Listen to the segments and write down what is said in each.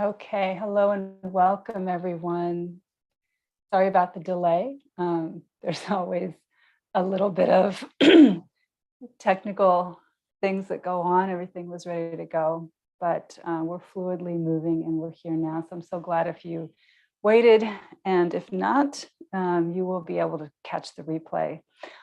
Okay, hello and welcome everyone. Sorry about the delay. There's always a little bit of technical things that go on. Everything was ready to go, but we're fluidly moving and we're here now. So I'm so glad if you waited, and if not, you will be able to catch the replay.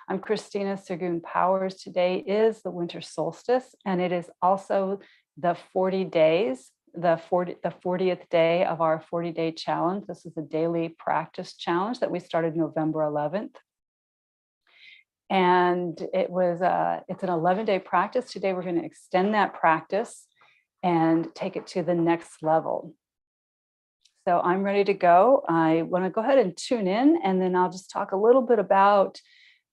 I'm Christina Sagoon Powers. Today is the winter solstice, and it is also the 40 days, the 40th day of our 40-day challenge. This is a daily practice challenge that we started November 11th. And it's an 11-day practice. Today, we're going to extend that practice and take it to the next level. So I'm ready to go. I want to go ahead and tune in, and then I'll just talk a little bit about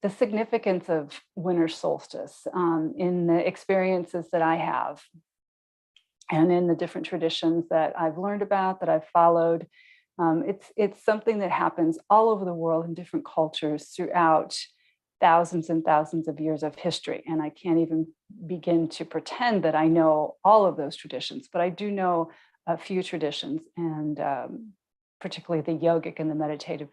the significance of winter solstice in the experiences that I have and in the different traditions that I've learned about, that I've followed. It's something that happens all over the world in different cultures throughout thousands and thousands of years of history. And I can't even begin to pretend that I know all of those traditions, but I do know a few traditions, and particularly the yogic and the meditative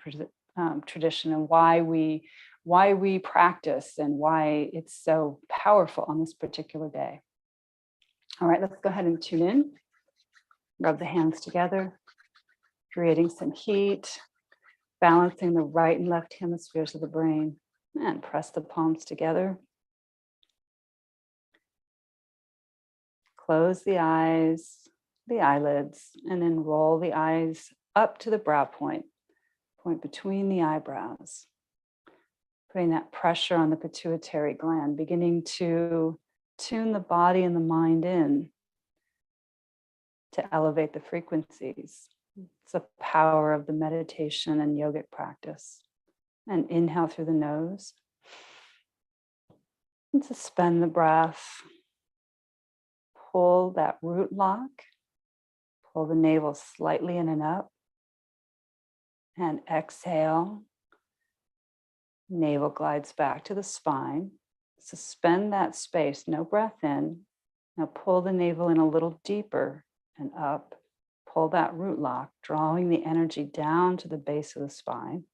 tradition, and why we practice and why it's so powerful on this particular day. All right, let's go ahead and tune in. Rub the hands together, creating some heat, balancing the right and left hemispheres of the brain, and press the palms together. Close the eyes, the eyelids, and then roll the eyes up to the brow point between the eyebrows, putting that pressure on the pituitary gland, beginning to tune the body and the mind in to elevate the frequencies. It's the power of the meditation and yogic practice. And inhale through the nose. And suspend the breath. Pull that root lock. Pull the navel slightly in and up. And exhale. Navel glides back to the spine. Suspend that space, no breath in. Now pull the navel in a little deeper and up. Pull that root lock, drawing the energy down to the base of the spine.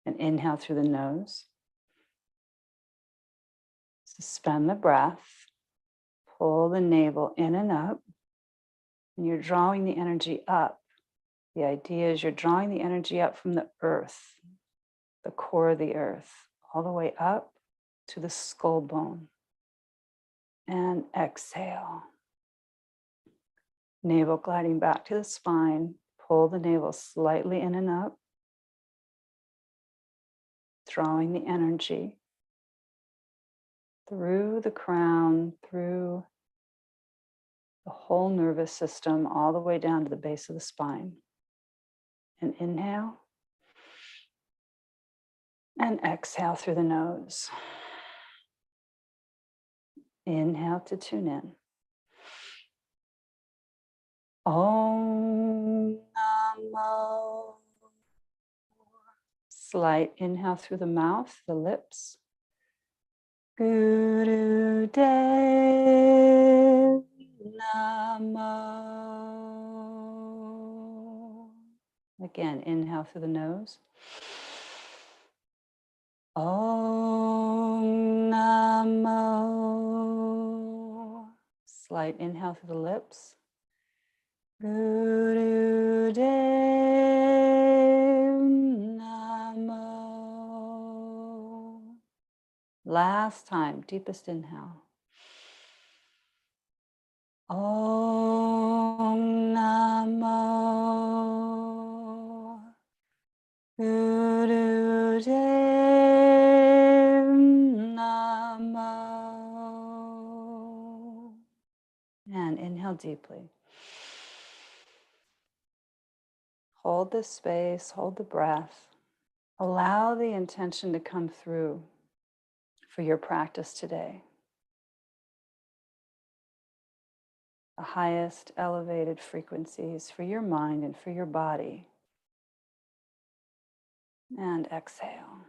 And inhale through the nose. Suspend the breath. Pull the navel in and up. And you're drawing the energy up. The idea is you're drawing the energy up from the earth, the core of the earth, all the way up to the skull bone. And exhale. Navel gliding back to the spine. Pull the navel slightly in and up. Drawing the energy through the crown, through the whole nervous system, all the way down to the base of the spine. And inhale. And exhale through the nose. Inhale to tune in. Om Namo. Slight inhale through the mouth, the lips. Guru Dev Namo. Again, inhale through the nose. Om Namo. Slight inhale through the lips. Guru Dev Namo. Last time, deepest inhale. Om Namo. Guru Dev Namo. And inhale deeply. Hold the space, hold the breath. Allow the intention to come through for your practice today. The highest elevated frequencies for your mind and for your body. And exhale.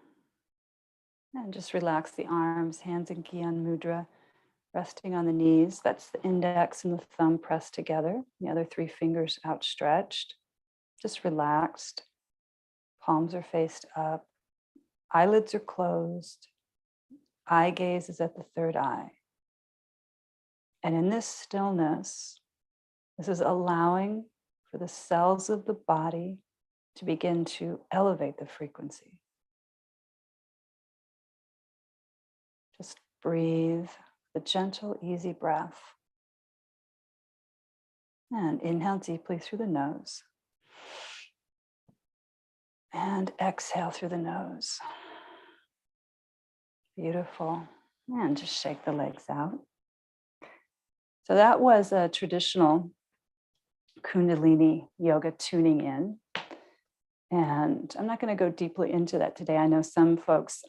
And just relax the arms, hands in Gyan Mudra. Resting on the knees, that's the index and the thumb pressed together, the other three fingers outstretched, just relaxed. Palms are faced up, eyelids are closed, eye gaze is at the third eye. And in this stillness, this is allowing for the cells of the body to begin to elevate the frequency. Just breathe the gentle, easy breath. And inhale deeply through the nose. And exhale through the nose. Beautiful. And just shake the legs out. So that was a traditional Kundalini yoga tuning in. And I'm not going to go deeply into that today. I know some folks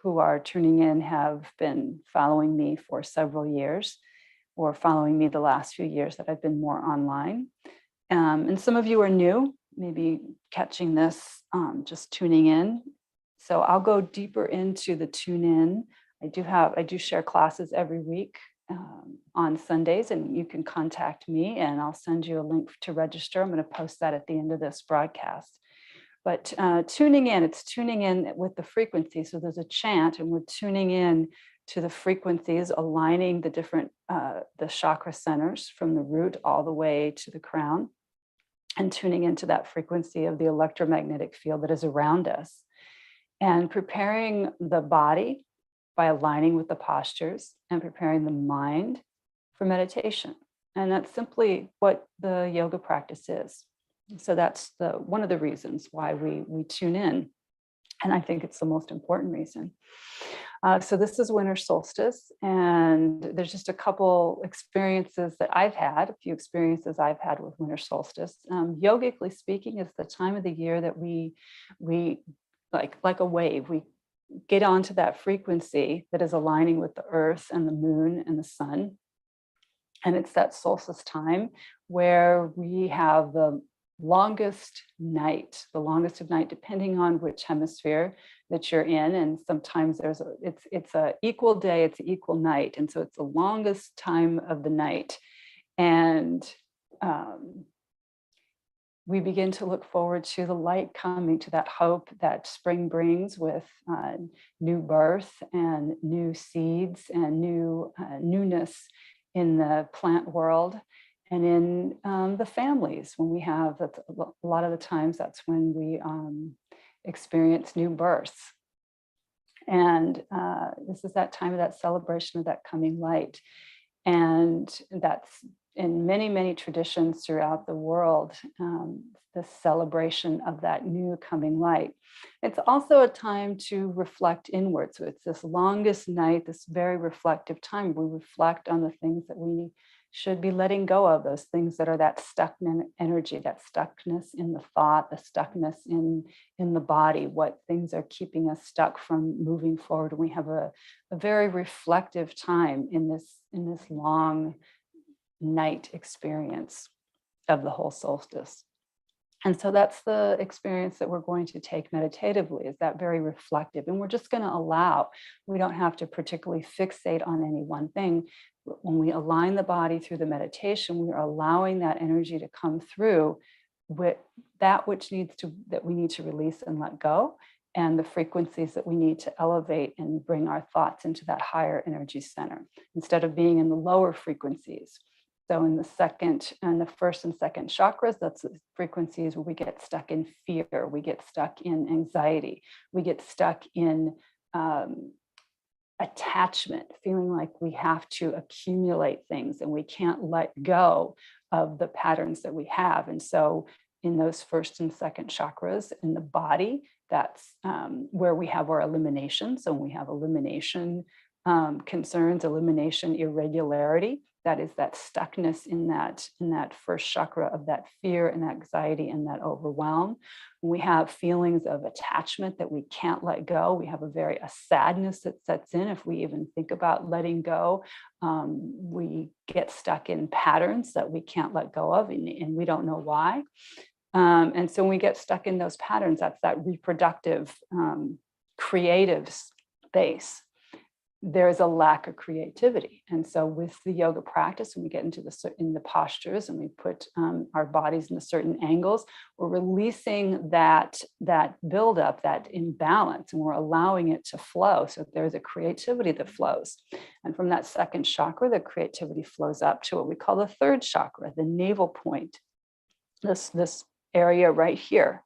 who are tuning in have been following me for several years, or following me the last few years that I've been more online. And some of you are new, maybe catching this, just tuning in. So I'll go deeper into the tune in. I do share classes every week on Sundays, and you can contact me and I'll send you a link to register. I'm going to post that at the end of this broadcast. But tuning in, it's tuning in with the frequency. So there's a chant and we're tuning in to the frequencies, aligning the different, the chakra centers from the root all the way to the crown, and tuning into that frequency of the electromagnetic field that is around us, and preparing the body by aligning with the postures, and preparing the mind for meditation. And that's simply what the yoga practice is. So that's one of the reasons why we tune in. And I think it's the most important reason. So this is winter solstice, and there's just a couple experiences that I've had, a few experiences I've had with winter solstice. Yogically speaking, it's the time of the year that we like a wave, we get onto that frequency that is aligning with the earth and the moon and the sun. And it's that solstice time where we have the longest of night, depending on which hemisphere that you're in. And sometimes it's a equal day, it's an equal night. And so it's the longest time of the night. And we begin to look forward to the light coming, to that hope that spring brings with new birth and new seeds and newness in the plant world. And in the families, when we have, a lot of the times, that's when we experience new births. And this is that time of that celebration of that coming light. And that's in many, many traditions throughout the world, the celebration of that new coming light. It's also a time to reflect inward. So it's this longest night, this very reflective time. We reflect on the things that we should be letting go of, those things that are that stuck energy, that stuckness in the thought, the stuckness in the body, what things are keeping us stuck from moving forward. And we have a very reflective time in this long night experience of the whole solstice. And so that's the experience that we're going to take meditatively, is that very reflective. And we're just going to allow, we don't have to particularly fixate on any one thing. When we align the body through the meditation, we are allowing that energy to come through with that that we need to release and let go, and the frequencies that we need to elevate and bring our thoughts into that higher energy center, instead of being in the lower frequencies. So in the first and second chakras, that's the frequencies where we get stuck in fear, we get stuck in anxiety, we get stuck in attachment, feeling like we have to accumulate things and we can't let go of the patterns that we have. And so in those first and second chakras in the body, that's where we have our elimination. So we have elimination concerns, elimination irregularity. That is that stuckness in that first chakra of that fear and anxiety and that overwhelm. We have feelings of attachment that we can't let go. We have a sadness that sets in if we even think about letting go. We get stuck in patterns that we can't let go of, and we don't know why. And so when we get stuck in those patterns, that's that reproductive, creative space. there is a lack of creativity. And so with the yoga practice, when we get into the postures and we put our bodies in certain angles, we're releasing that buildup, that imbalance, and we're allowing it to flow. So there's a creativity that flows. And from that second chakra, the creativity flows up to what we call the third chakra, the navel point, this area right here.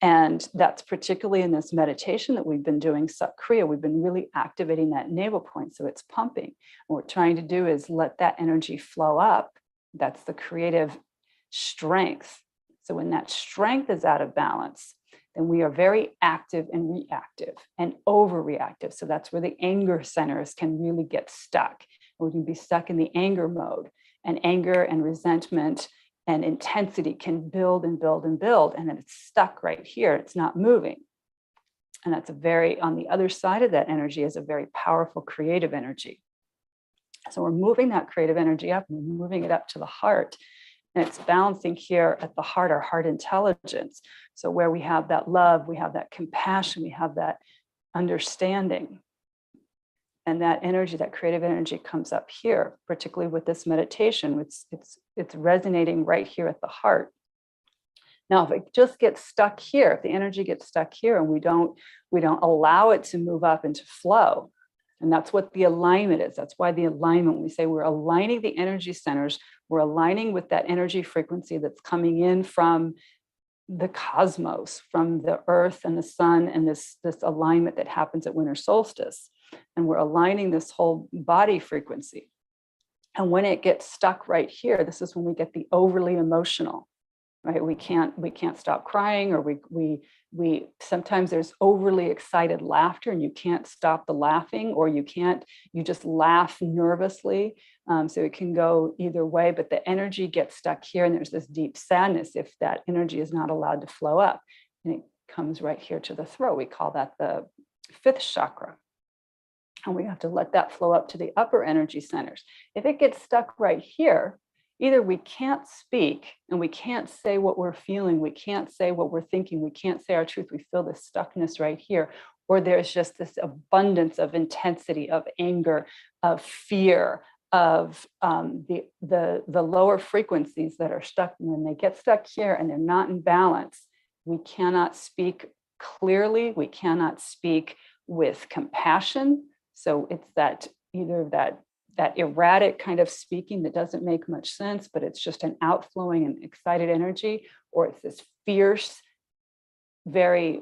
And that's particularly in this meditation that we've been doing, Sat Kriya, we've been really activating that navel point. So it's pumping. What we're trying to do is let that energy flow up. That's the creative strength. So when that strength is out of balance, then we are very active and reactive and overreactive. So that's where the anger centers can really get stuck. We can be stuck in the anger mode, and anger and resentment and intensity can build and build and build, and then it's stuck right here. It's not moving. And that's on the other side of that energy is a very powerful creative energy. So we're moving that creative energy up, and we're moving it up to the heart. And it's balancing here at the heart, our heart intelligence. So where we have that love, we have that compassion, we have that understanding. And that energy, that creative energy, comes up here, particularly with this meditation. It's resonating right here at the heart. Now, if it just gets stuck here, if the energy gets stuck here, and we don't allow it to move up and to flow, and that's what the alignment is. That's why the alignment, when we say we're aligning the energy centers, we're aligning with that energy frequency that's coming in from the cosmos, from the earth and the sun, and this alignment that happens at winter solstice. And we're aligning this whole body frequency. And when it gets stuck right here, this is when we get the overly emotional, right? We can't stop crying, or we sometimes there's overly excited laughter, and you can't stop the laughing, or you just laugh nervously. So it can go either way, but the energy gets stuck here, and there's this deep sadness if that energy is not allowed to flow up. And it comes right here to the throat. We call that the fifth chakra. And we have to let that flow up to the upper energy centers. If it gets stuck right here, either we can't speak and we can't say what we're feeling, we can't say what we're thinking, we can't say our truth, we feel this stuckness right here, or there's just this abundance of intensity, of anger, of fear, of the lower frequencies that are stuck. And when they get stuck here and they're not in balance, we cannot speak clearly, we cannot speak with compassion. So it's that erratic kind of speaking that doesn't make much sense, but it's just an outflowing and excited energy, or it's this fierce, very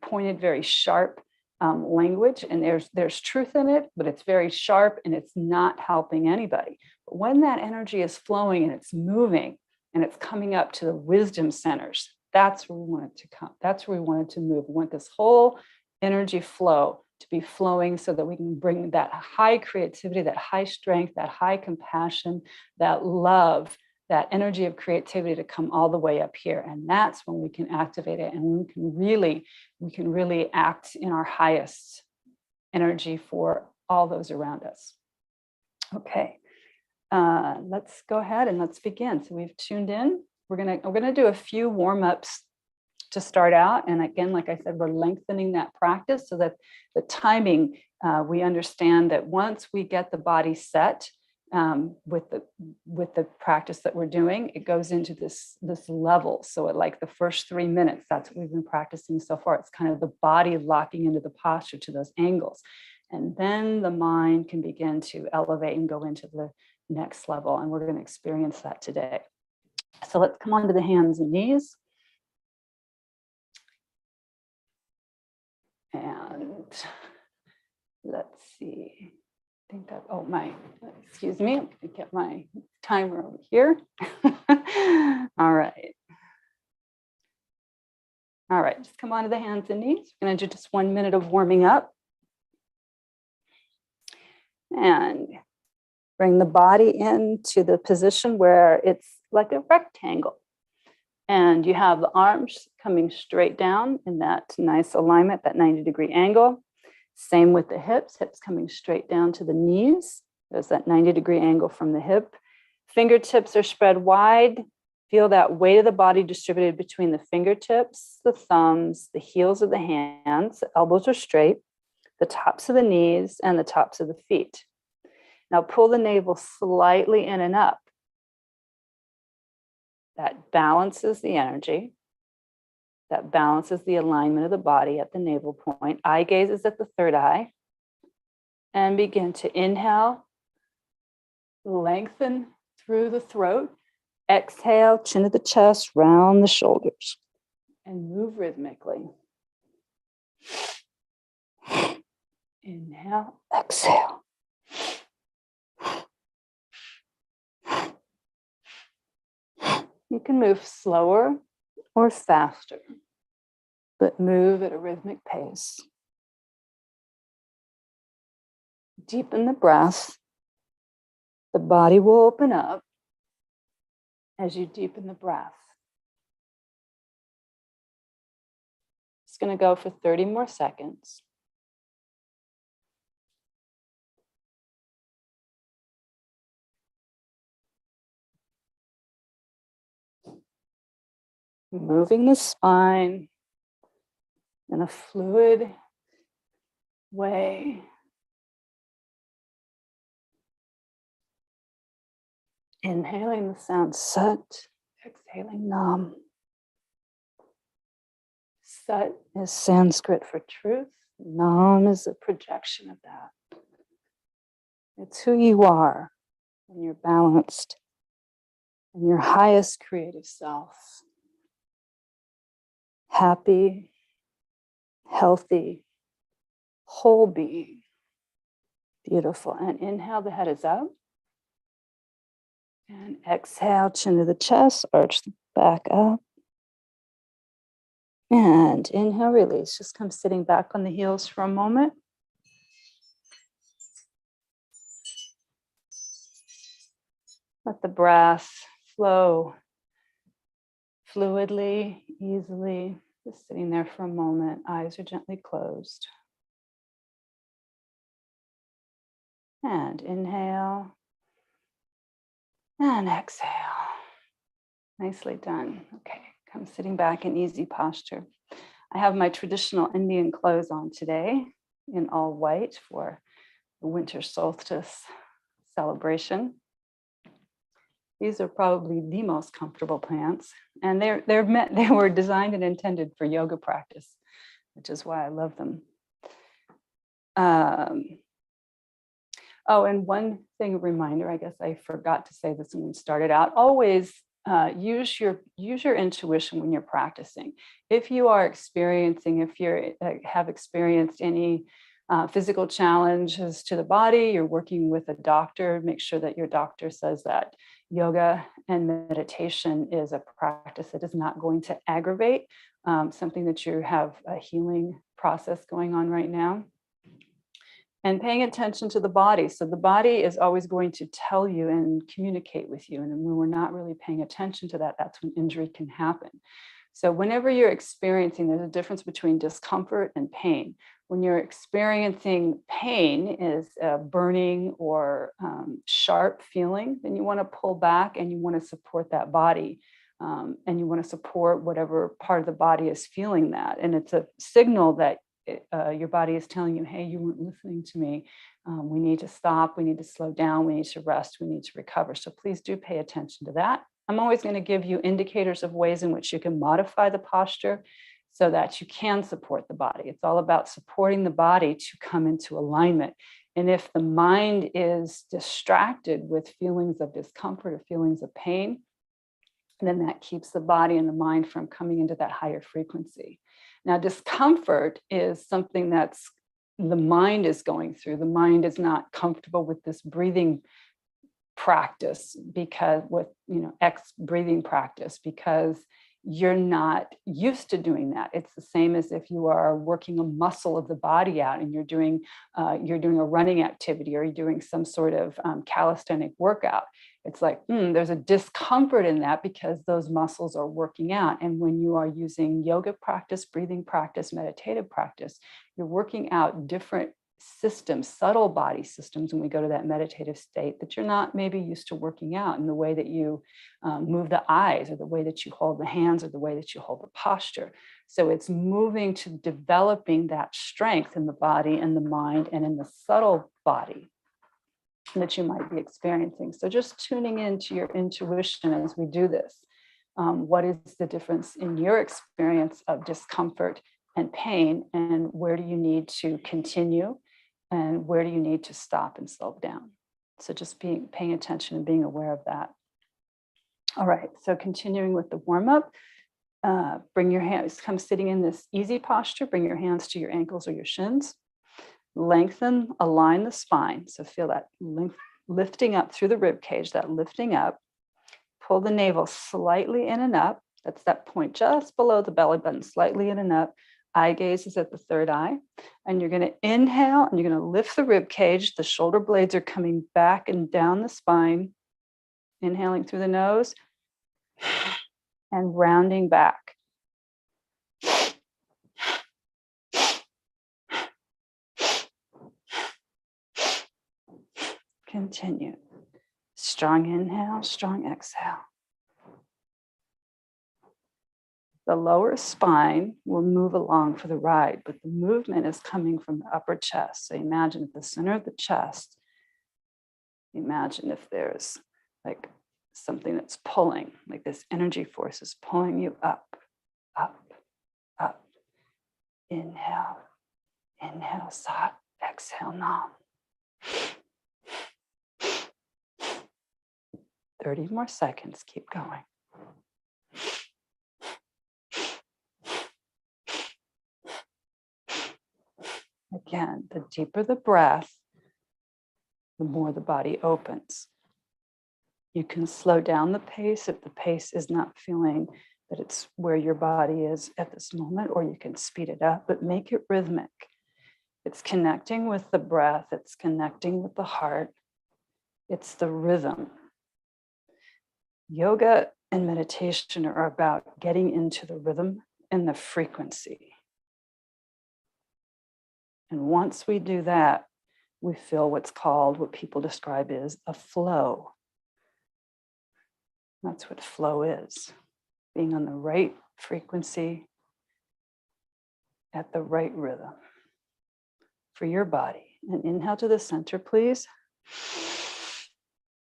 pointed, very sharp language. And there's truth in it, but it's very sharp and it's not helping anybody. But when that energy is flowing and it's moving and it's coming up to the wisdom centers, that's where we want it to come. That's where we want it to move. We want this whole energy flow to be flowing so that we can bring that high creativity, that high strength, that high compassion, that love, that energy of creativity to come all the way up here. And that's when we can activate it, and we can really act in our highest energy for all those around us. Okay, let's go ahead and let's begin. So we've tuned in. We're gonna do a few warm-ups to start out. And again, like I said, we're lengthening that practice so that the timing, we understand that once we get the body set with the practice that we're doing, it goes into this level. So at like the first 3 minutes, that's what we've been practicing so far. It's kind of the body locking into the posture to those angles. And then the mind can begin to elevate and go into the next level. And we're going to experience that today. So let's come onto the hands and knees. And let's see, I think that, excuse me, I'm going to get my timer over here. All right. All right, just come onto the hands and knees. We're going to do just 1 minute of warming up. And bring the body into the position where it's like a rectangle. And you have the arms coming straight down in that nice alignment, that 90-degree angle. Same with the hips coming straight down to the knees. There's that 90-degree angle from the hip. Fingertips are spread wide. Feel that weight of the body distributed between the fingertips, the thumbs, the heels of the hands. The elbows are straight. the tops of the knees and the tops of the feet. Now pull the navel slightly in and up. That balances the energy. That balances the alignment of the body at the navel point. Eye gaze is at the third eye. And begin to inhale, lengthen through the throat. Exhale, chin to the chest, round the shoulders. And move rhythmically. Inhale, exhale. You can move slower or faster, but move at a rhythmic pace. Deepen the breath. The body will open up as you deepen the breath. It's going to go for 30 more seconds. Moving the spine in a fluid way. Inhaling the sound Sat, exhaling Nam. Sat is Sanskrit for truth. Nam is a projection of that. It's who you are when you're balanced in your highest creative self. Happy, healthy, whole being. Beautiful. And inhale, the head is up. And exhale, chin to the chest, arch the back up. And inhale, release. Just come sitting back on the heels for a moment. Let the breath flow fluidly, easily. Just sitting there for a moment. Eyes are gently closed. And inhale. And exhale. Nicely done. Okay, come sitting back in easy posture. I have my traditional Indian clothes on today in all white for the winter solstice celebration. These are probably the most comfortable pants, and they were designed and intended for yoga practice, which is why I love them. Oh, and one thing, a reminder, I guess I forgot to say this when we started out, always use your intuition when you're practicing. If you are experiencing, if you have experienced any physical challenges to the body, you're working with a doctor, make sure that your doctor says that yoga and meditation is a practice that is not going to aggravate something that you have a healing process going on right now. And paying attention to the body. So the body is always going to tell you and communicate with you. And when we're not really paying attention to that, that's when injury can happen. So whenever you're experiencing, there's a difference between discomfort and pain. When you're experiencing pain is a burning or sharp feeling, then you want to pull back and you want to support that body. And you want to support whatever part of the body is feeling that. And it's a signal that your body is telling you, hey, you weren't listening to me. We need to stop. We need to slow down. We need to rest. We need to recover. So please do pay attention to that. I'm always going to give you indicators of ways in which you can modify the posture so that you can support the body. It's all about supporting the body to come into alignment. And if the mind is distracted with feelings of discomfort or feelings of pain, then that keeps the body and the mind from coming into that higher frequency. Now, discomfort is something that's the mind is going through. The mind is not comfortable with this breathing practice because breathing practice because you're not used to doing that. It's the same as if you are working a muscle of the body out and you're doing a running activity or you're doing some sort of calisthenic workout. It's like, there's a discomfort in that because those muscles are working out. And when you are using yoga practice, breathing practice, meditative practice, you're working out different systems, subtle body systems, when we go to that meditative state that you're not maybe used to working out, in the way that you move the eyes, or the way that you hold the hands, or the way that you hold the posture. So it's moving to developing that strength in the body and the mind and in the subtle body that you might be experiencing. So just tuning into your intuition as we do this. What is the difference in your experience of discomfort and pain, and where do you need to continue, and where do you need to stop and slow down? So just paying attention and being aware of that. All right, so continuing with the warm-up, bring your hands, come sitting in this easy posture, bring your hands to your ankles or your shins, lengthen, align the spine. So feel that lifting up through the rib cage, that lifting up. Pull the navel slightly in and up. That's that point just below the belly button, slightly in and up. Eye gaze is at the third eye. And you're going to inhale and you're going to lift the rib cage. The shoulder blades are coming back and down the spine. Inhaling through the nose and rounding back. Continue. Strong inhale, strong exhale. The lower spine will move along for the ride, but the movement is coming from the upper chest. So imagine at the center of the chest, imagine if there's like something that's pulling, like this energy force is pulling you up, up, up. Inhale, inhale, Sat, exhale, Nam. 30 more seconds, keep going. Again, the deeper the breath, the more the body opens. You can slow down the pace if the pace is not feeling that it's where your body is at this moment, or you can speed it up, but make it rhythmic. It's connecting with the breath, it's connecting with the heart, it's the rhythm. Yoga and meditation are about getting into the rhythm and the frequency. And once we do that, we feel what's called, what people describe as a flow. That's what flow is. Being on the right frequency at the right rhythm for your body. And inhale to the center, please.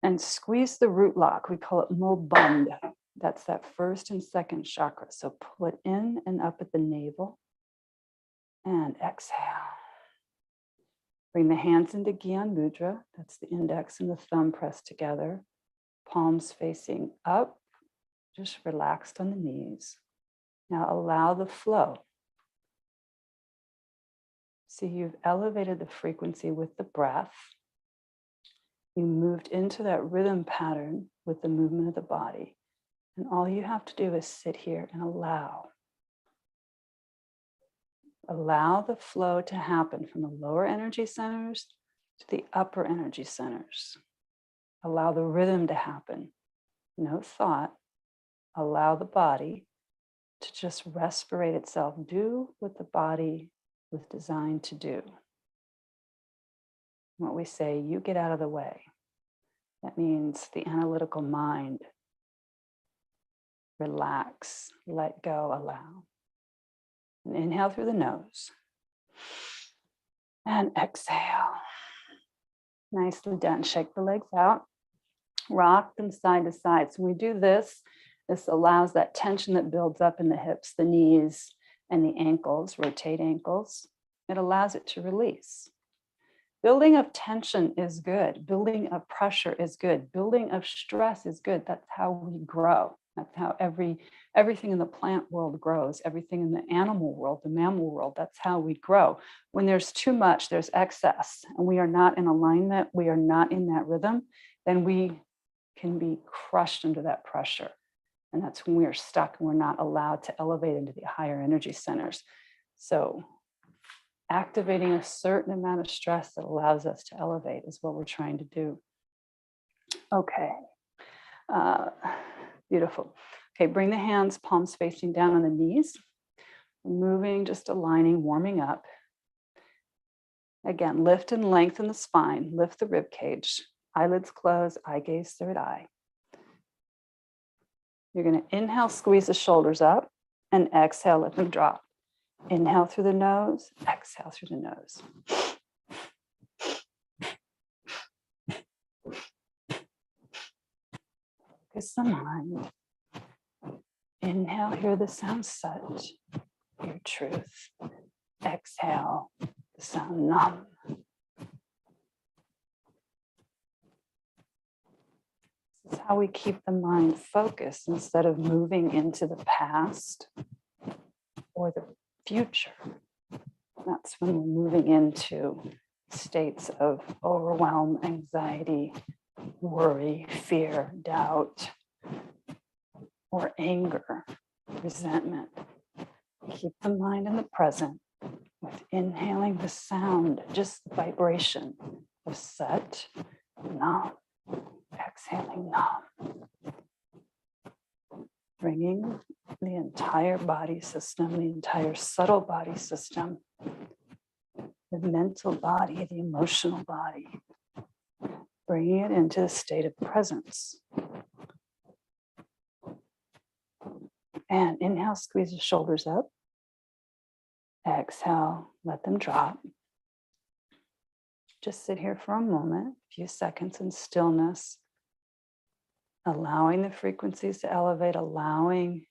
And squeeze the root lock. We call it Mo Bandh. That's that first and second chakra. So pull it in and up at the navel. And exhale. Bring the hands into Gyan Mudra. That's the index and the thumb pressed together. Palms facing up. Just relaxed on the knees. Now allow the flow. See, you've elevated the frequency with the breath. You moved into that rhythm pattern with the movement of the body. And all you have to do is sit here and allow. Allow the flow to happen from the lower energy centers to the upper energy centers. Allow the rhythm to happen. No thought. Allow the body to just respirate itself. Do what the body was designed to do. What we say, you get out of the way. That means the analytical mind. Relax, let go, allow. And inhale through the nose. And exhale. Nicely done. Shake the legs out. Rock them side to side. So when we do this, this allows that tension that builds up in the hips, the knees, and the ankles, rotate ankles. It allows it to release. Building of tension is good. Building of pressure is good. Building of stress is good. That's how we grow. That's how everything in the plant world grows. Everything in the animal world, the mammal world, that's how we grow. When there's too much, there's excess, and we are not in alignment, we are not in that rhythm, then we can be crushed under that pressure. And that's when we are stuck and we're not allowed to elevate into the higher energy centers. So activating a certain amount of stress that allows us to elevate is what we're trying to do. Okay. Beautiful. Okay, bring the hands, palms facing down on the knees. Moving, just aligning, warming up. Again, lift and lengthen the spine, lift the rib cage, eyelids close, eye gaze, third eye. You're going to inhale, squeeze the shoulders up, and exhale, let them drop. Inhale through the nose, exhale through the nose. Focus the mind. Inhale, hear the sound Sat, your truth. Exhale, the sound Nam. This is how we keep the mind focused instead of moving into the past or the future. That's when we're moving into states of overwhelm, anxiety, worry, fear, doubt, or anger, resentment. Keep the mind in the present with inhaling the sound, just the vibration of Sat, Nam, exhaling Nam. Bringing the entire body system, the entire subtle body system, the mental body, the emotional body, bringing it into a state of presence. And inhale, squeeze the shoulders up. Exhale, let them drop. Just sit here for a moment, a few seconds in stillness, allowing the frequencies to elevate, allowing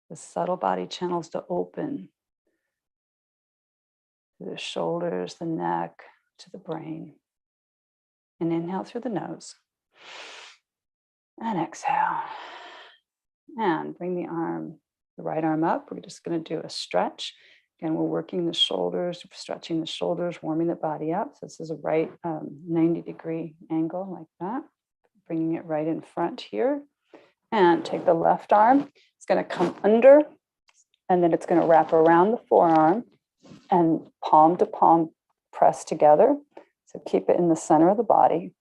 the subtle body channels to open to the shoulders, the neck, to the brain. And inhale through the nose. And exhale. And bring the right arm up. We're just going to do a stretch. Again, we're working the shoulders, stretching the shoulders, warming the body up. So this is a right 90-degree angle like that. Bringing it right in front here. And take the left arm. It's going to come under, and then it's going to wrap around the forearm and palm to palm press together. So keep it in the center of the body.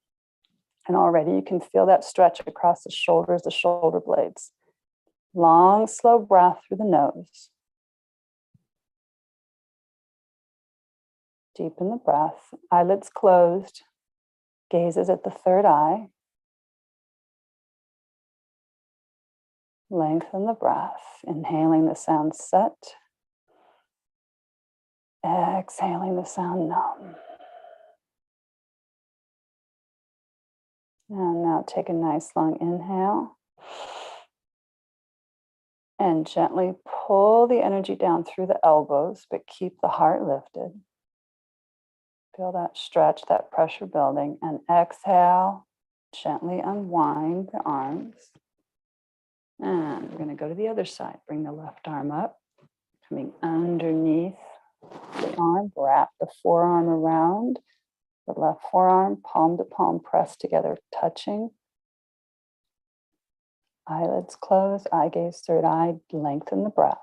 And already you can feel that stretch across the shoulders, the shoulder blades. Long, slow breath through the nose. Deepen the breath, eyelids closed, gazes at the third eye. Lengthen the breath, inhaling the sound Sat, exhaling the sound Nam. And now take a nice long inhale and gently pull the energy down through the elbows, but keep the heart lifted. Feel that stretch, that pressure building, and exhale, gently unwind the arms. And we're going to go to the other side. Bring the left arm up, coming underneath the arm, wrap the forearm around the left forearm, palm to palm pressed together, touching. Eyelids closed, eye gaze, third eye, lengthen the breath.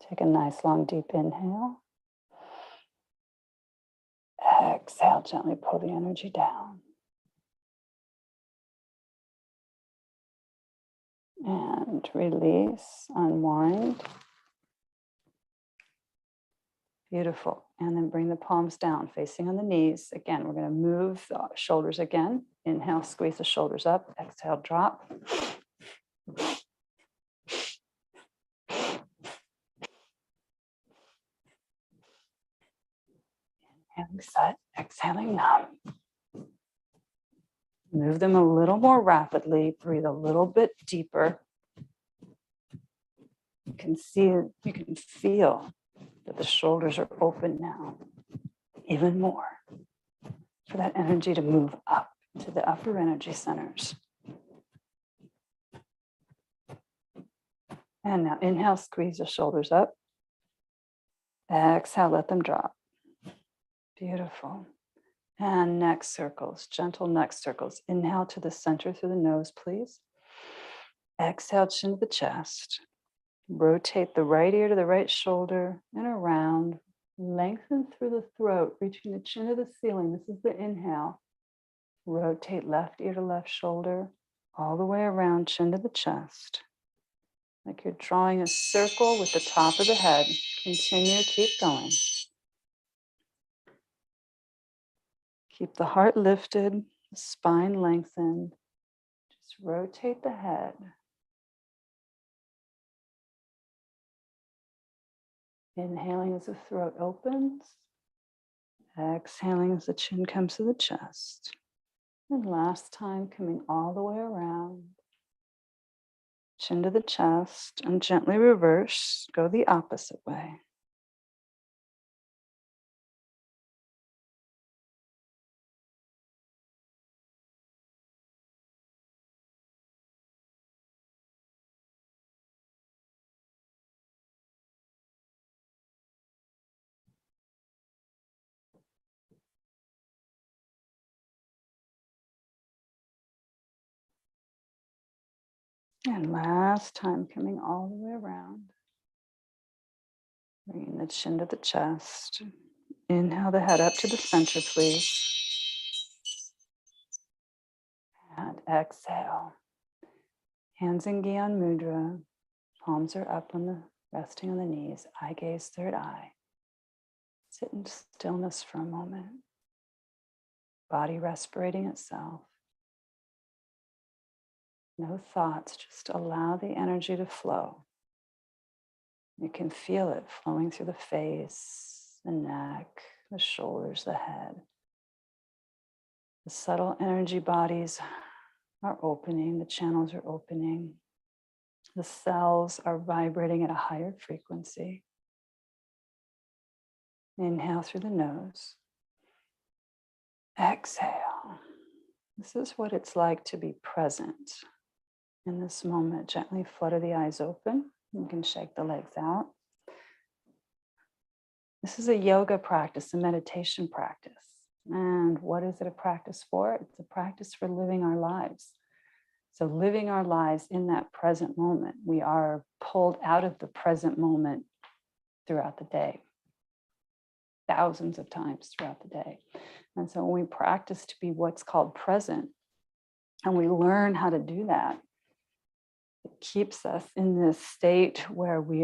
Take a nice long deep inhale. Exhale, gently pull the energy down. And release, unwind. Beautiful. And then bring the palms down, facing on the knees. Again, we're going to move the shoulders again. Inhale, squeeze the shoulders up. Exhale, drop. Inhaling Sat, exhaling Nam. Move them a little more rapidly. Breathe a little bit deeper. You can feel that the shoulders are open now, even more, for that energy to move up to the upper energy centers. And now inhale, squeeze the shoulders up. Exhale, let them drop. Beautiful. And neck circles, gentle neck circles. Inhale to the center through the nose, please. Exhale, chin to the chest. Rotate the right ear to the right shoulder and around. Lengthen through the throat, reaching the chin to the ceiling. This is the inhale. Rotate left ear to left shoulder, all the way around, chin to the chest. Like you're drawing a circle with the top of the head. Continue, keep going. Keep the heart lifted, the spine lengthened. Just rotate the head. Inhaling as the throat opens. Exhaling as the chin comes to the chest. And last time, coming all the way around. Chin to the chest and gently reverse. Go the opposite way. And last time, coming all the way around. Bringing the chin to the chest. Inhale the head up to the center, please. And exhale. Hands in Gyan Mudra. Palms are up resting on the knees. Eye gaze, third eye. Sit in stillness for a moment. Body respirating itself. No thoughts, just allow the energy to flow. You can feel it flowing through the face, the neck, the shoulders, the head. The subtle energy bodies are opening, the channels are opening. The cells are vibrating at a higher frequency. Inhale through the nose. Exhale. This is what it's like to be present in this moment. Gently flutter the eyes open. You can shake the legs out. This is a yoga practice, a meditation practice. And what is it a practice for? It's a practice for living our lives. So living our lives in that present moment. We are pulled out of the present moment throughout the day, thousands of times throughout the day. And so when we practice to be what's called present, and we learn how to do that, it keeps us in this state where when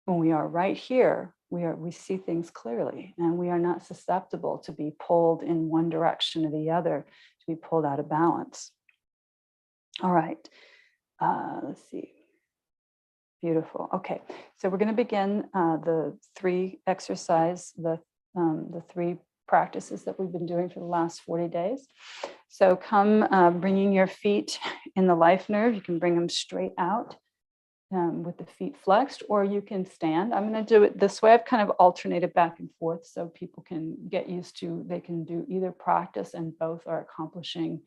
we are right here, we see things clearly, and we are not susceptible to be pulled in one direction or the other, to be pulled out of balance. All right, let's see. Beautiful. Okay, so we're going to begin the three practices that we've been doing for the last 40 days. So come bringing your feet in the life nerve. You can bring them straight out with the feet flexed, or you can stand. I'm going to do it this way. I've kind of alternated back and forth so people can get used to, they can do either practice, and both are accomplishing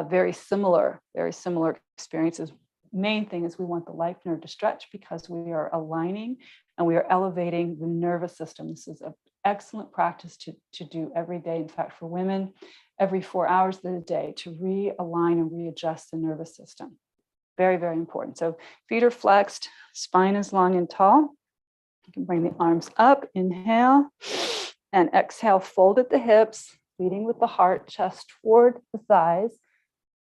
very similar experiences. Main thing is we want the life nerve to stretch because we are aligning and we are elevating the nervous system. This is an excellent practice to do every day. In fact, for women, every 4 hours of the day, to realign and readjust the nervous system. Very, very important. So feet are flexed, spine is long and tall. You can bring the arms up, inhale, and exhale, fold at the hips, leading with the heart, chest toward the thighs.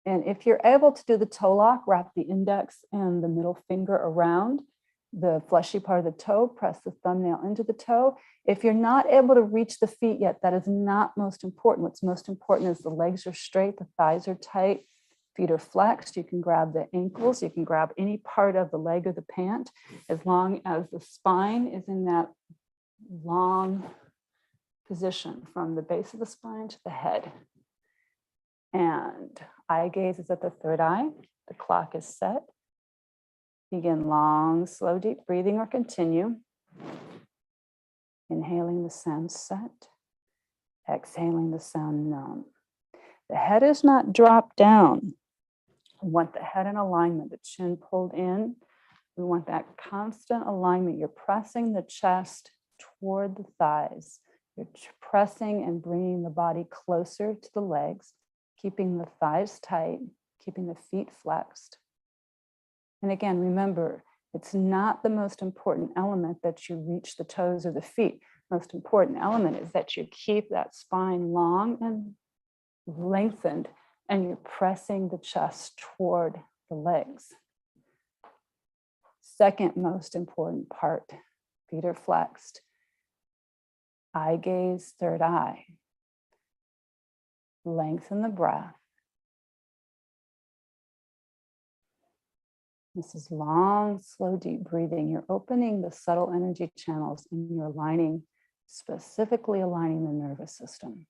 And if you're able to do the toe lock, wrap the index and the middle finger around the fleshy part of the toe, press the thumbnail into the toe. If you're not able to reach the feet yet, that is not most important. What's most important is the legs are straight, the thighs are tight, feet are flexed. You can grab the ankles, you can grab any part of the leg or the pant, as long as the spine is in that long position from the base of the spine to the head. And eye gaze is at the third eye. The clock is set. Begin long, slow, deep breathing, or continue. Inhaling the sound set. Exhaling the sound numb. The head is not dropped down. We want the head in alignment, the chin pulled in. We want that constant alignment. You're pressing the chest toward the thighs. You're pressing and bringing the body closer to the legs, keeping the thighs tight, keeping the feet flexed. And again, remember, it's not the most important element that you reach the toes or the feet. Most important element is that you keep that spine long and lengthened, and you're pressing the chest toward the legs. Second most important part, feet are flexed. Eye gaze, third eye. Lengthen the breath. This is long, slow, deep breathing. You're opening the subtle energy channels and you're aligning, specifically aligning the nervous system.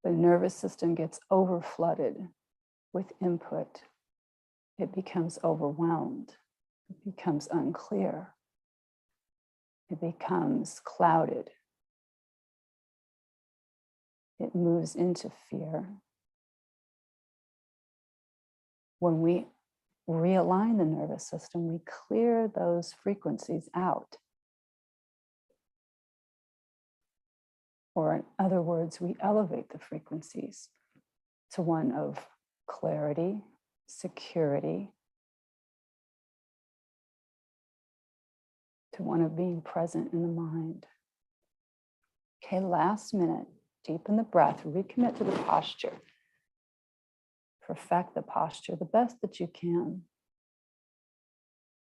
The nervous system gets overflooded with input. It becomes overwhelmed. It becomes unclear. It becomes clouded. It moves into fear. When we realign the nervous system, we clear those frequencies out. Or in other words, we elevate the frequencies to one of clarity, security, to one of being present in the mind. Okay, last minute, deepen the breath, recommit to the posture. Perfect the posture the best that you can.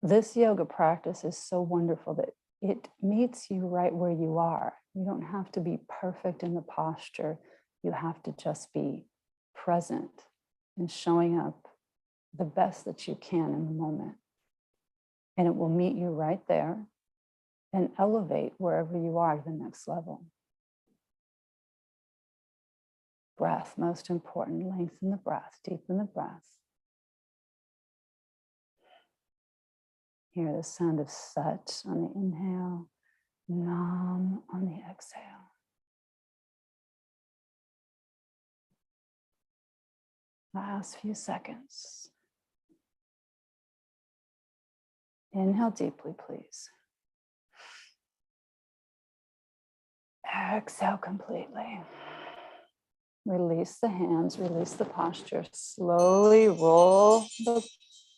This yoga practice is so wonderful that it meets you right where you are. You don't have to be perfect in the posture. You have to just be present and showing up the best that you can in the moment. And it will meet you right there and elevate wherever you are to the next level. Breath, most important. Lengthen the breath, deepen the breath. Hear the sound of Sat on the inhale, Nam on the exhale. Last few seconds. Inhale deeply, please. Exhale completely. Release the hands, release the posture. Slowly roll the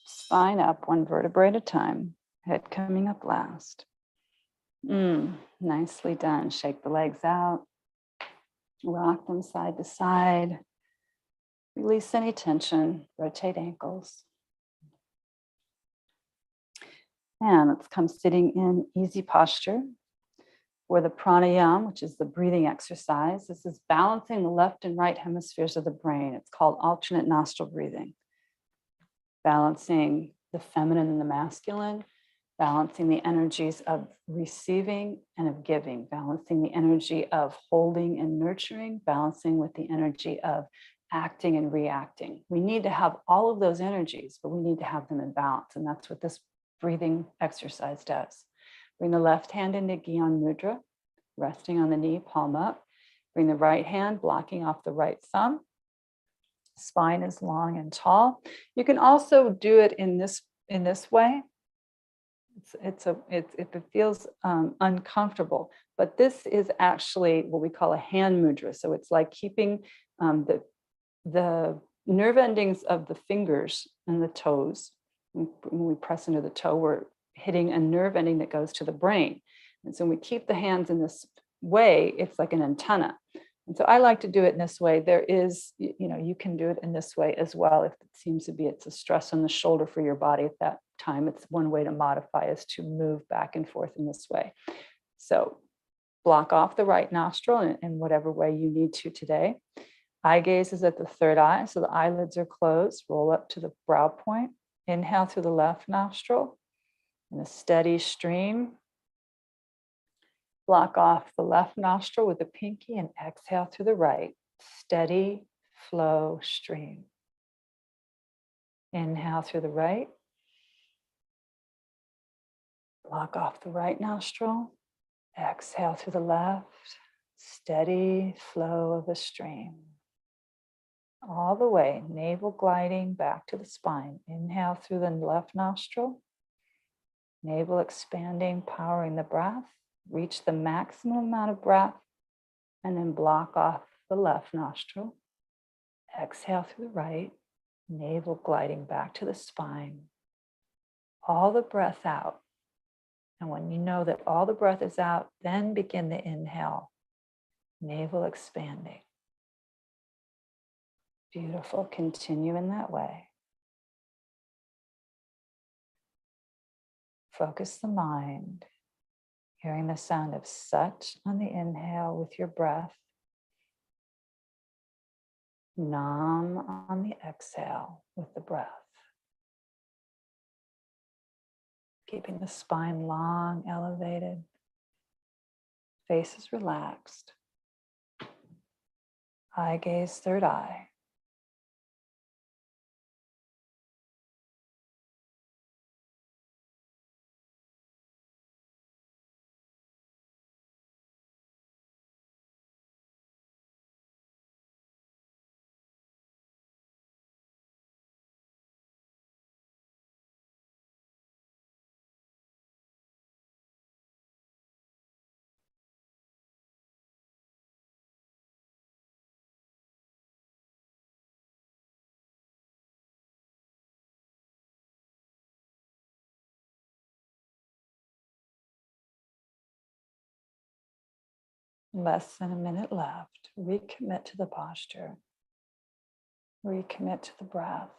spine up, one vertebrae at a time. Head coming up last. Nicely done. Shake the legs out. Rock them side to side. Release any tension. Rotate ankles. And let's come sitting in easy posture for the pranayama, which is the breathing exercise. This is balancing the left and right hemispheres of the brain. It's called alternate nostril breathing. Balancing the feminine and the masculine, balancing the energies of receiving and of giving, balancing the energy of holding and nurturing, balancing with the energy of acting and reacting. We need to have all of those energies, but we need to have them in balance. And that's what this breathing exercise does. Bring the left hand into Gyan Mudra, resting on the knee, palm up. Bring the right hand, blocking off the right thumb. Spine is long and tall. You can also do it in this way. If it feels uncomfortable, but this is actually what we call a hand mudra. So it's like keeping the nerve endings of the fingers and the toes. When we press into the toe, we're hitting a nerve ending that goes to the brain. And so when we keep the hands in this way, it's like an antenna. And so I like to do it in this way. There is, you can do it in this way as well. If it seems to be, it's a stress on the shoulder for your body at that time. It's one way to modify is to move back and forth in this way. So block off the right nostril in whatever way you need to today. Eye gaze is at the third eye. So the eyelids are closed. Roll up to the brow point. Inhale through the left nostril in a steady stream. Block off the left nostril with the pinky and exhale through the right. Steady flow stream. Inhale through the right. Block off the right nostril. Exhale through the left. Steady flow of a stream. All the way, navel gliding back to the spine. Inhale through the left nostril. Navel expanding, powering the breath. Reach the maximum amount of breath and then block off the left nostril. Exhale through the right, navel gliding back to the spine. All the breath out And when you know that all the breath is out, then begin the inhale, navel expanding. Beautiful. Continue in that way. Focus the mind, hearing the sound of Sat on the inhale with your breath, Nam on the exhale with the breath. Keeping the spine long, elevated, face is relaxed, eye gaze, third eye. Less than a minute left. Recommit to the posture. Recommit to the breath.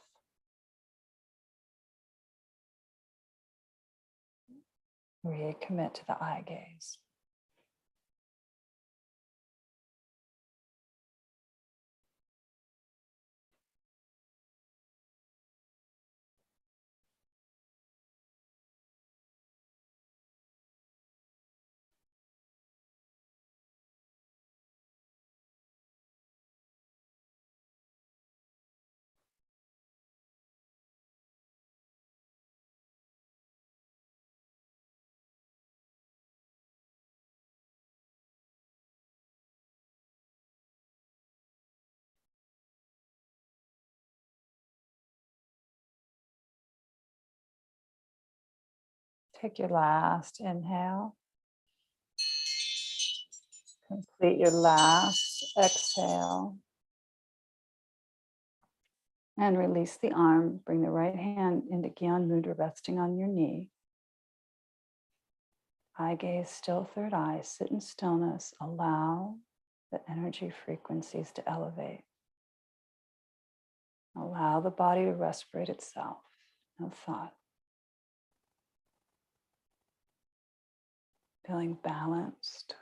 Recommit to the eye gaze. Take your last inhale. Complete your last exhale. And release the arm. Bring the right hand into Gyan Mudra, resting on your knee. Eye gaze, still third eye. Sit in stillness. Allow the energy frequencies to elevate. Allow the body to respirate itself. No thought. Feeling balanced,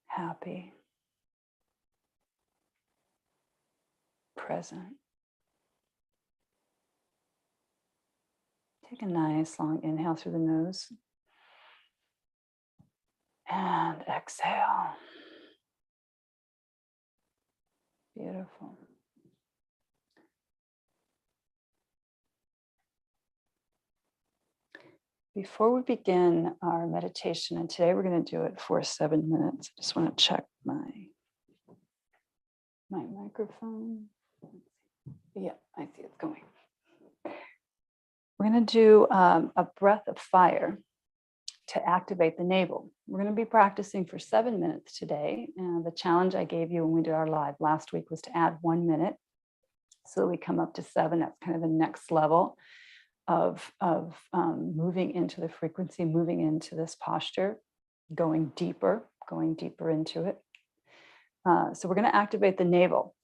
happy, present. Take a nice long inhale through the nose. And exhale. Beautiful. Before we begin our meditation, and today we're going to do it for 7 minutes. I just want to check my microphone. Yeah, I see it's going. We're going to do a breath of fire to activate the navel. We're going to be practicing for 7 minutes today. And the challenge I gave you when we did our live last week was to add 1 minute so that we come up to 7. That's kind of the next level of moving into the frequency, moving into this posture, going deeper into it. So we're going to activate the navel.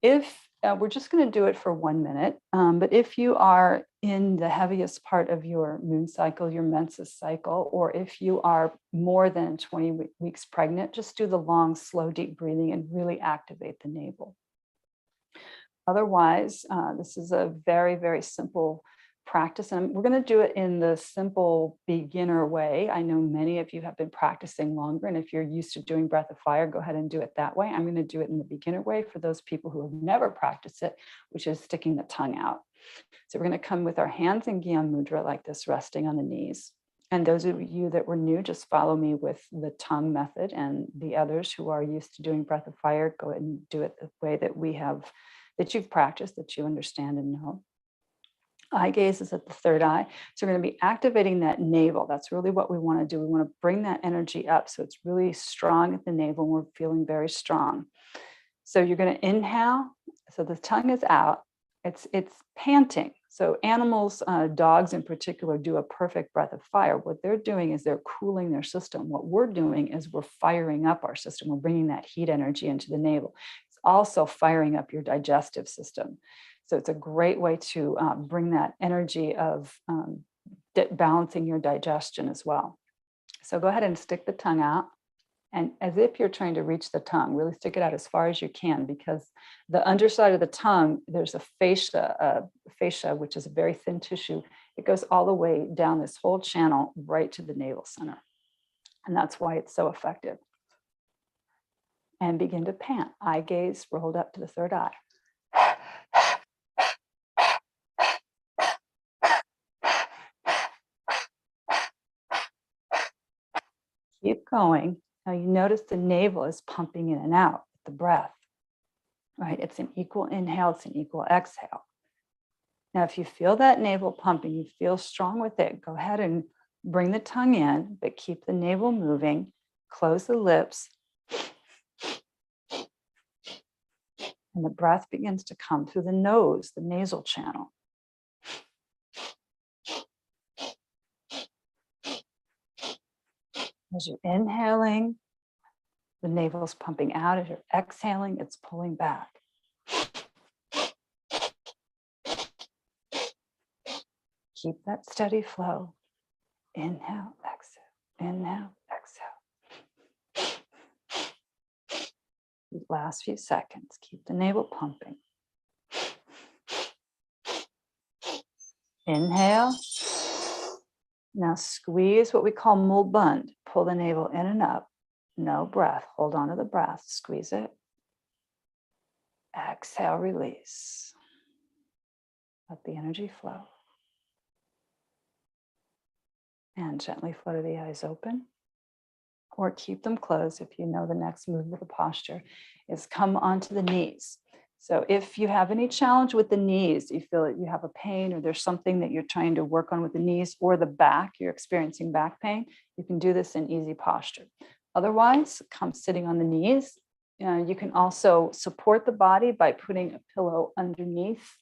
If we're just going to do it for 1 minute, but if you are in the heaviest part of your moon cycle, your menses cycle, or if you are more than 20 weeks pregnant, just do the long, slow, deep breathing and really activate the navel. Otherwise, this is a very, very simple practice, and we're going to do it in the simple beginner way. I know many of you have been practicing longer, and if you're used to doing breath of fire, go ahead and do it that way. I'm going to do it in the beginner way for those people who have never practiced it, which is sticking the tongue out. So we're going to come with our hands in Gyan Mudra like this, resting on the knees. And those of you that were new, just follow me with the tongue method, and the others who are used to doing breath of fire, go ahead and do it the way that that you've practiced, that you understand and know. Eye gaze is at the third eye. So we're going to be activating that navel. That's really what we want to do. We want to bring that energy up so it's really strong at the navel, and we're feeling very strong. So you're going to inhale. So the tongue is out. It's panting. So animals, dogs in particular, do a perfect breath of fire. What they're doing is they're cooling their system. What we're doing is we're firing up our system. We're bringing that heat energy into the navel. It's also firing up your digestive system. So it's a great way to bring that energy of balancing your digestion as well. So go ahead and stick the tongue out. And as if you're trying to reach the tongue, really stick it out as far as you can, because the underside of the tongue, there's a fascia, which is a very thin tissue. It goes all the way down this whole channel right to the navel center. And that's why it's so effective. And begin to pant. Eye gaze rolled up to the third eye. Keep going. Now you notice the navel is pumping in and out with the breath, right? It's an equal inhale, it's an equal exhale. Now, if you feel that navel pumping, you feel strong with it, go ahead and bring the tongue in, but keep the navel moving. Close the lips. And the breath begins to come through the nose, the nasal channel. As you're inhaling, the navel is pumping out. As you're exhaling, it's pulling back. Keep that steady flow. Inhale, exhale, inhale, exhale. These last few seconds, keep the navel pumping. Inhale. Now squeeze what we call mulband. Pull the navel in and up. No breath. Hold on to the breath. Squeeze it. Exhale, release. Let the energy flow. And gently flutter the eyes open. Or keep them closed if you know the next move of the posture is come onto the knees. So if you have any challenge with the knees, you feel that you have a pain or there's something that you're trying to work on with the knees or the back, you're experiencing back pain, you can do this in easy posture. Otherwise, come sitting on the knees. You can also support the body by putting a pillow underneath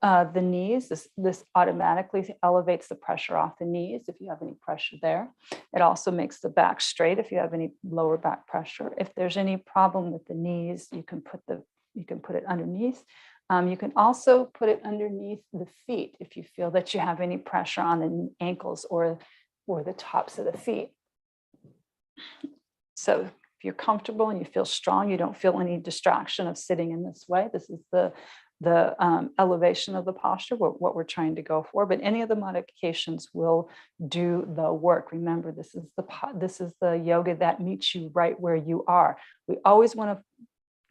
the knees. This automatically elevates the pressure off the knees if you have any pressure there. It also makes the back straight if you have any lower back pressure. If there's any problem with the knees, you can put it underneath. You can also put it underneath the feet if you feel that you have any pressure on the ankles or the tops of the feet. So if you're comfortable and you feel strong, you don't feel any distraction of sitting in this way. This is the elevation of the posture, what we're trying to go for. But any of the modifications will do the work. Remember, this is the yoga that meets you right where you are. We always want to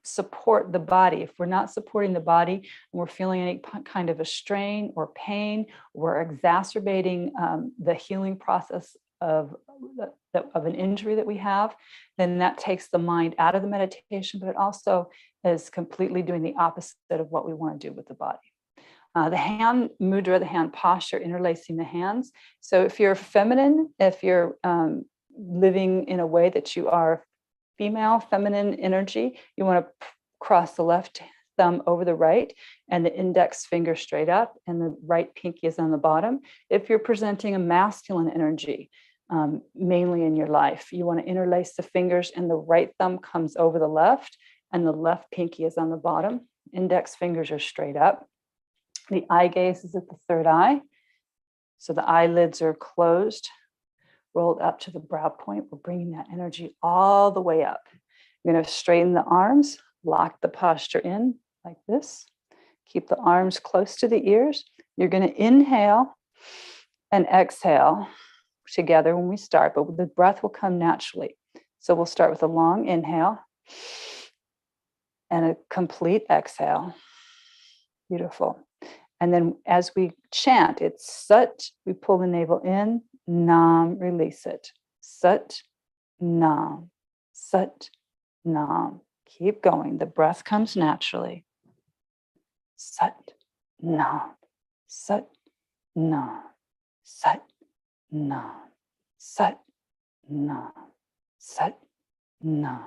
support the body. If we're not supporting the body and we're feeling any kind of a strain or pain, we're exacerbating the healing process of an injury that we have, then that takes the mind out of the meditation, but it also is completely doing the opposite of what we want to do with the body. The hand mudra, the hand posture, interlacing the hands. So if you're feminine, if you're living in a way that you are female, feminine energy, you want to cross the left thumb over the right and the index finger straight up and the right pinky is on the bottom. If you're presenting a masculine energy, mainly in your life, you want to interlace the fingers and the right thumb comes over the left and the left pinky is on the bottom. Index fingers are straight up. The eye gaze is at the third eye. So the eyelids are closed, rolled up to the brow point. We're bringing that energy all the way up. You're going to straighten the arms, lock the posture in like this. Keep the arms close to the ears. You're going to inhale and exhale together when we start, but the breath will come naturally. So we'll start with a long inhale and a complete exhale. Beautiful. And then as we chant, it's Sat, we pull the navel in, Nam, release it. Sat, Nam, Sat, Nam. Keep going. The breath comes naturally. Sat, Nam, Sat, Nam, Sat, Nam, Sat, Nam, Sat, Nam,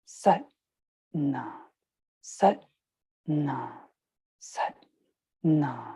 Sat, Nam, Sat, Nam, Sat, Nam,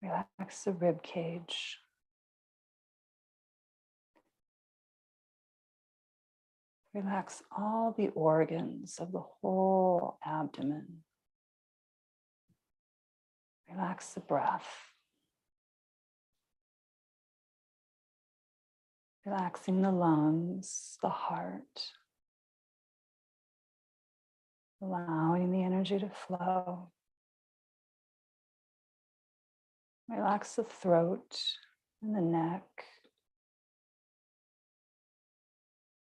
Relax the rib cage. Relax all the organs of the whole abdomen. Relax the breath. Relaxing the lungs, the heart. Allowing the energy to flow. Relax the throat and the neck.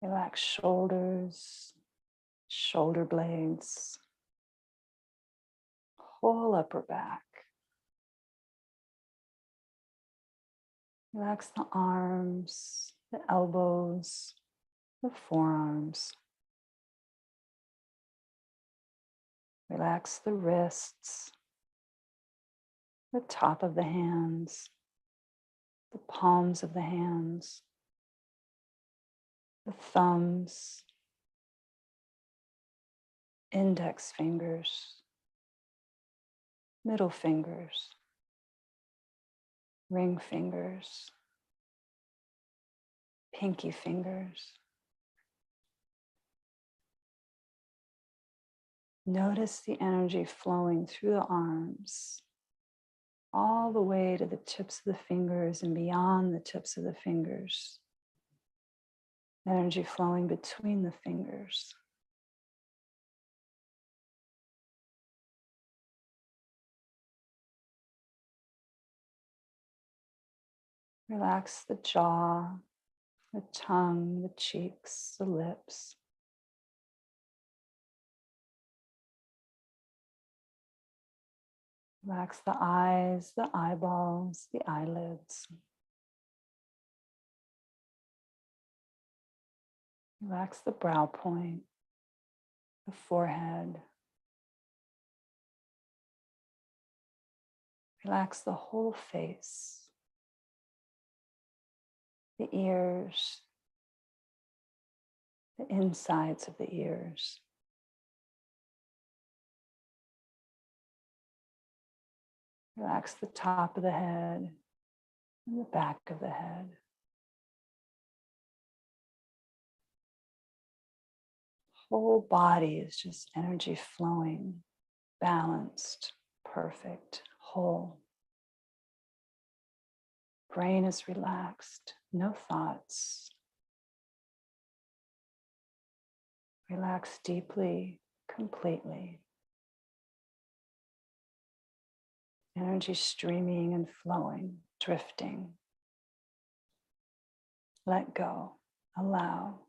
Relax shoulders, shoulder blades, whole upper back. Relax the arms, the elbows, the forearms. Relax the wrists, the top of the hands, the palms of the hands, the thumbs, index fingers, middle fingers, ring fingers, pinky fingers. Notice the energy flowing through the arms, all the way to the tips of the fingers and beyond the tips of the fingers. Energy flowing between the fingers. Relax the jaw, the tongue, the cheeks, the lips. Relax the eyes, the eyeballs, the eyelids. Relax the brow point, the forehead. Relax the whole face, the ears, the insides of the ears. Relax the top of the head and the back of the head. Whole body is just energy flowing, balanced, perfect, whole. Brain is relaxed, no thoughts. Relax deeply, completely. Energy streaming and flowing, drifting. Let go, allow.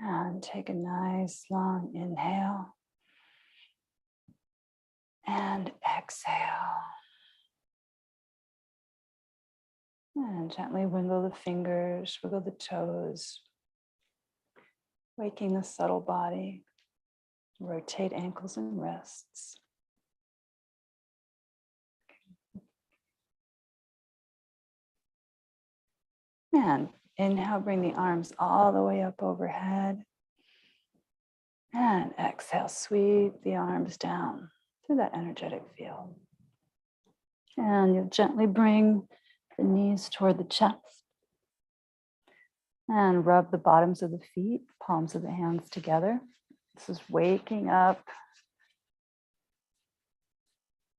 And take a nice long inhale. And exhale. And gently wiggle the fingers, wiggle the toes, waking the subtle body. Rotate ankles and wrists. And inhale, bring the arms all the way up overhead. And exhale, sweep the arms down through that energetic field. And you'll gently bring the knees toward the chest. And rub the bottoms of the feet, palms of the hands together. This is waking up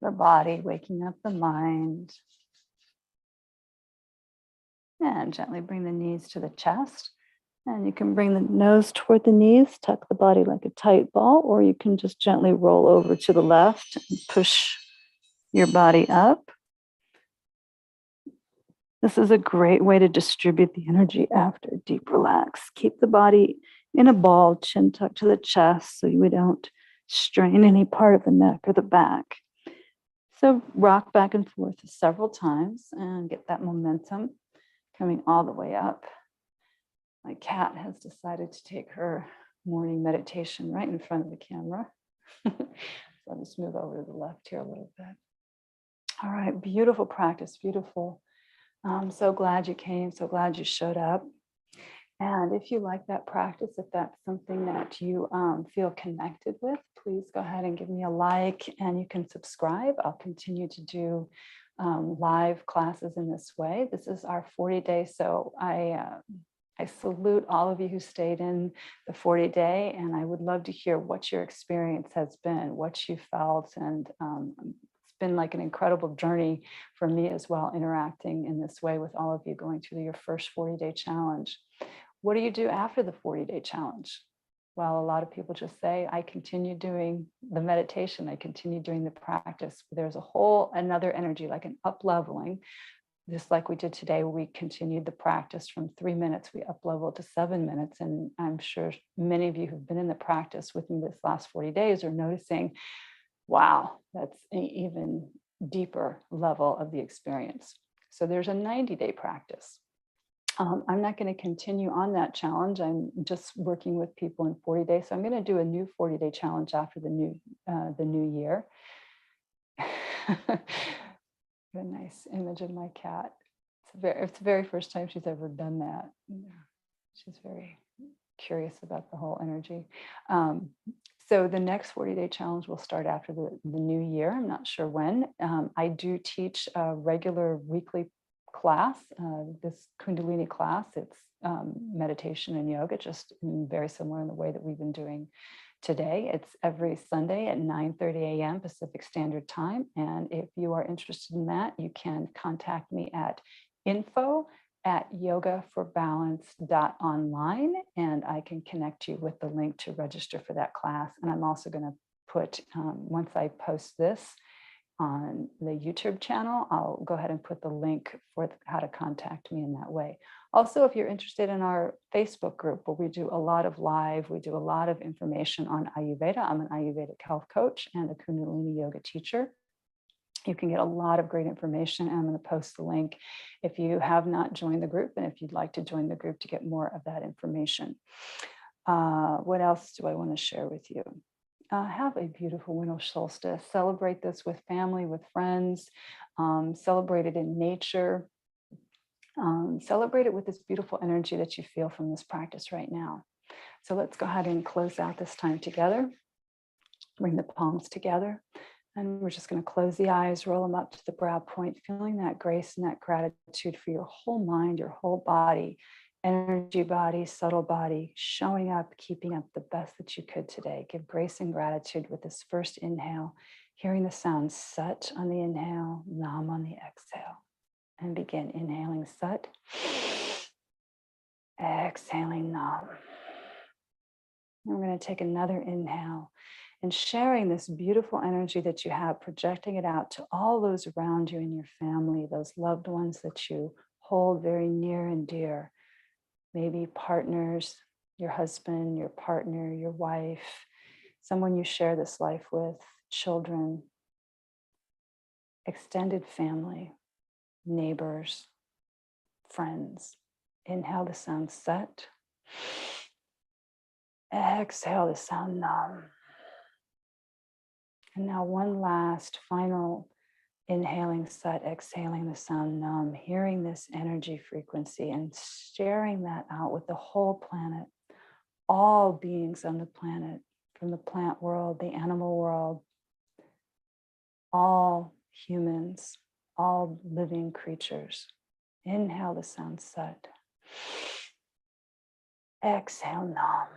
the body, waking up the mind. And gently bring the knees to the chest. And you can bring the nose toward the knees, tuck the body like a tight ball, or you can just gently roll over to the left and push your body up. This is a great way to distribute the energy after a deep relax. Keep the body in a ball, chin tucked to the chest, so we don't strain any part of the neck or the back. So rock back and forth several times and get that momentum coming all the way up. My cat has decided to take her morning meditation right in front of the camera. So I'll just move over to the left here a little bit. All right, beautiful practice, beautiful. I'm so glad you came, so glad you showed up. And if you like that practice, if that's something that you feel connected with, please go ahead and give me a like, and you can subscribe. I'll continue to do live classes in this way. This is our 40-day, so I salute all of you who stayed in the 40-day, and I would love to hear what your experience has been, what you felt, and it's been like an incredible journey for me as well, interacting in this way with all of you going through your first 40-day challenge. What do you do after the 40-day challenge? Well, a lot of people just say, I continue doing the meditation, I continue doing the practice. There's a whole another energy, like an up-leveling. Just like we did today, we continued the practice from 3 minutes, we up-leveled to 7 minutes. And I'm sure many of you who've been in the practice with me this last 40 days are noticing, wow, that's an even deeper level of the experience. So there's a 90-day practice. I'm not going to continue on that challenge. I'm just working with people in 40 days. So I'm going to do a new 40-day challenge after the new year. A nice image of my cat. It's the very first time she's ever done that. She's very curious about the whole energy. So the next 40-day challenge will start after the new year. I'm not sure when. I do teach a regular weekly class, this Kundalini class. It's meditation and yoga, just very similar in the way that we've been doing today. It's every Sunday at 9:30 a.m. Pacific Standard Time. And if you are interested in that, you can contact me at info@yogaforbalance.online, and I can connect you with the link to register for that class. And I'm also going to put, once I post this on the YouTube channel, I'll go ahead and put the link for how to contact me in that way. Also, if you're interested in our Facebook group, where we do a lot of live, we do a lot of information on Ayurveda. I'm an Ayurvedic health coach and a Kundalini yoga teacher. You can get a lot of great information. I'm going to post the link if you have not joined the group, and if you'd like to join the group to get more of that information. What else do I want to share with you? Have a beautiful winter solstice. Celebrate this with family, with friends. Celebrate it in nature. Celebrate it with this beautiful energy that you feel from this practice right now. So let's go ahead and close out this time together. Bring the palms together. And we're just going to close the eyes, roll them up to the brow point, feeling that grace and that gratitude for your whole mind, your whole body, energy body, subtle body, showing up, keeping up the best that you could today. Give grace and gratitude with this first inhale, hearing the sound Sat on the inhale, Nam on the exhale. And begin inhaling Sat, exhaling Nam. And we're going to take another inhale and sharing this beautiful energy that you have, projecting it out to all those around you in your family, those loved ones that you hold very near and dear, maybe partners, your husband, your partner, your wife, someone you share this life with, children, extended family, neighbors, friends. Inhale the sound Sat. Exhale the sound Nam. And now one last final inhaling Sat, exhaling the sound Nam, hearing this energy frequency and sharing that out with the whole planet, all beings on the planet, from the plant world, the animal world, all humans, all living creatures. Inhale the sound Sat. Exhale Nam.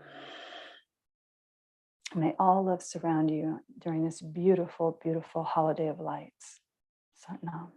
May all love surround you during this beautiful, beautiful holiday of lights. Sat Nam.